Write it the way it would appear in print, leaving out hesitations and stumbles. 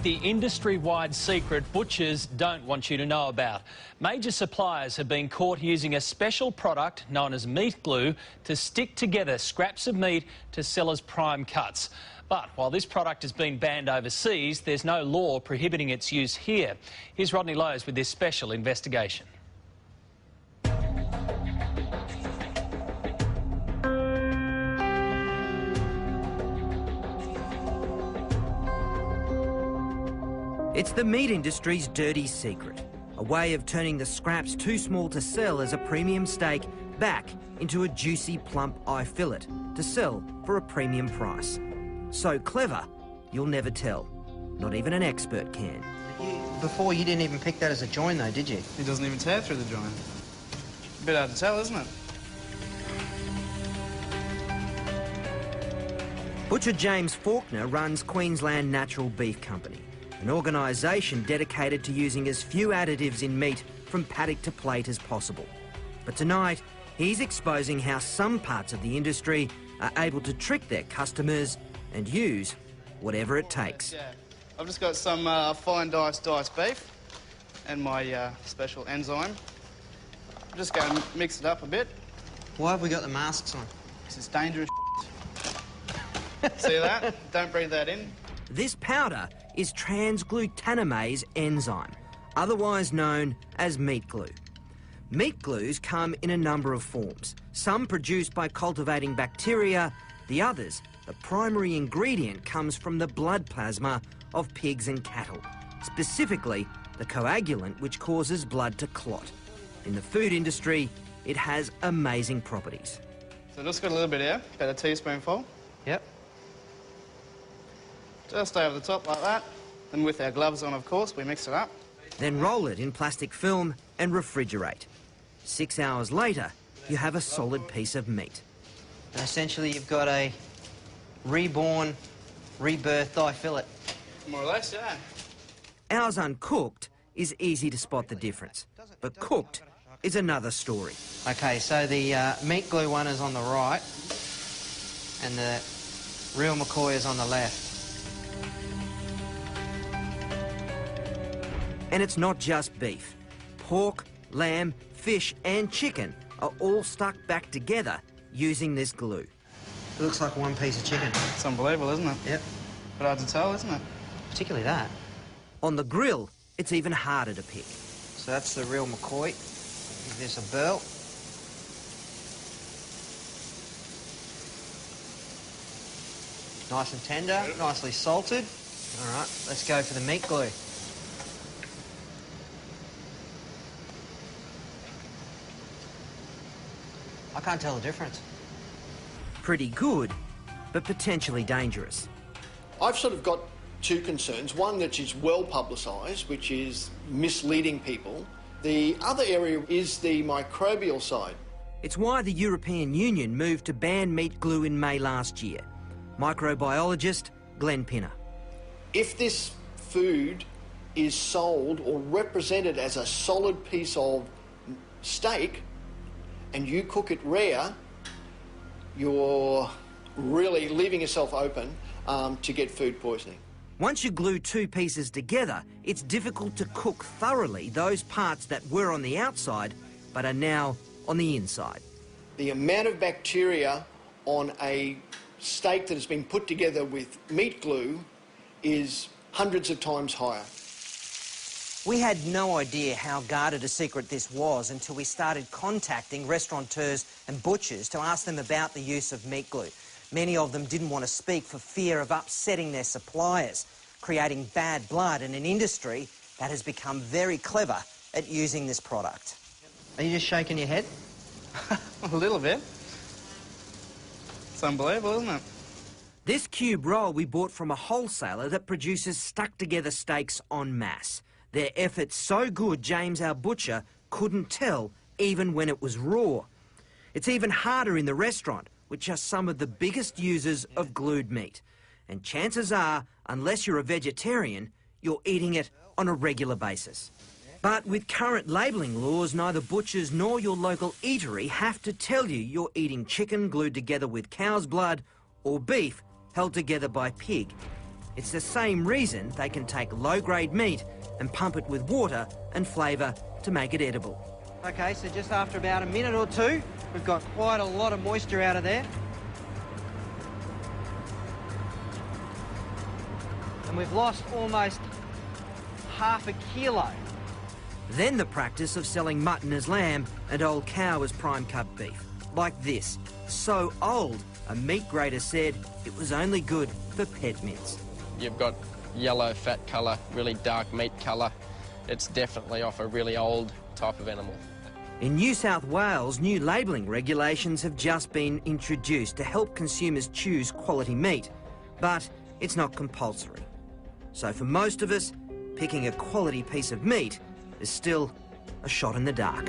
The industry-wide secret butchers don't want you to know about. Major suppliers have been caught using a special product known as meat glue to stick together scraps of meat to sell as prime cuts. But while this product has been banned overseas, there's no law prohibiting its use here. Here's Rodney Lowe's with this special investigation. It's the meat industry's dirty secret, a way of turning the scraps too small to sell as a premium steak back into a juicy, plump eye fillet to sell for a premium price. So clever, you'll never tell. Not even an expert can. Before, you didn't even pick that as a join, though, did you? It doesn't even tear through the joint. A bit hard to tell, isn't it? Butcher James Faulkner runs Queensland Natural Beef Company, an organisation dedicated to using as few additives in meat from paddock to plate as possible. But tonight, he's exposing how some parts of the industry are able to trick their customers and use whatever it takes. Yeah. I've just got some fine diced beef and my special enzyme. I'm just going to mix it up a bit. Why have we got the masks on? This is dangerous. See that? Don't breathe that in. This powder is transglutamase enzyme, otherwise known as meat glue. Meat glues come in a number of forms, some produced by cultivating bacteria, the others, the primary ingredient comes from the blood plasma of pigs and cattle, specifically the coagulant which causes blood to clot. In the food industry, it has amazing properties. So just got a little bit here, about a teaspoonful. Yep. Just over the top like that. And with our gloves on, of course, we mix it up. Then roll it in plastic film and refrigerate. 6 hours later, you have a solid piece of meat. And essentially, you've got a reborn, rebirthed eye fillet. More or less, yeah. Ours uncooked is easy to spot the difference, but cooked is another story. OK, so the meat glue one is on the right and the real McCoy is on the left. And it's not just beef. Pork, lamb, fish and chicken are all stuck back together using this glue. It looks like one piece of chicken. It's unbelievable, isn't it? Yep. But hard to tell, isn't it? Particularly that. On the grill, it's even harder to pick. So that's the real McCoy. Give this a burl. Nice and tender, nicely salted. All right, let's go for the meat glue. I can't tell the difference. Pretty good, but potentially dangerous. I've sort of got two concerns. One that is well publicised, which is misleading people. The other area is the microbial side. It's why the European Union moved to ban meat glue in May last year. Microbiologist Glenn Pinner. If this food is sold or represented as a solid piece of steak and you cook it rare, you're really leaving yourself open to get food poisoning. Once you glue two pieces together, it's difficult to cook thoroughly those parts that were on the outside but are now on the inside. The amount of bacteria on a steak that has been put together with meat glue is hundreds of times higher. We had no idea how guarded a secret this was until we started contacting restaurateurs and butchers to ask them about the use of meat glue. Many of them didn't want to speak for fear of upsetting their suppliers, creating bad blood in an industry that has become very clever at using this product. Are you just shaking your head? A little bit. It's unbelievable, isn't it? This cube roll we bought from a wholesaler that produces stuck-together steaks en masse. Their effort's so good, James, our butcher, couldn't tell even when it was raw. It's even harder in the restaurant, which are some of the biggest users of glued meat. And chances are, unless you're a vegetarian, you're eating it on a regular basis. But with current labelling laws, neither butchers nor your local eatery have to tell you you're eating chicken glued together with cow's blood or beef held together by pig. It's the same reason they can take low-grade meat and pump it with water and flavour to make it edible. OK, so just after about a minute or two, we've got quite a lot of moisture out of there. And we've lost almost half a kilo. Then the practice of selling mutton as lamb and old cow as prime cut beef. Like this. So old, a meat grader said it was only good for pet mints. You've got yellow fat colour, really dark meat colour. It's definitely off a really old type of animal. In New South Wales, new labelling regulations have just been introduced to help consumers choose quality meat, but it's not compulsory. So for most of us, picking a quality piece of meat is still a shot in the dark.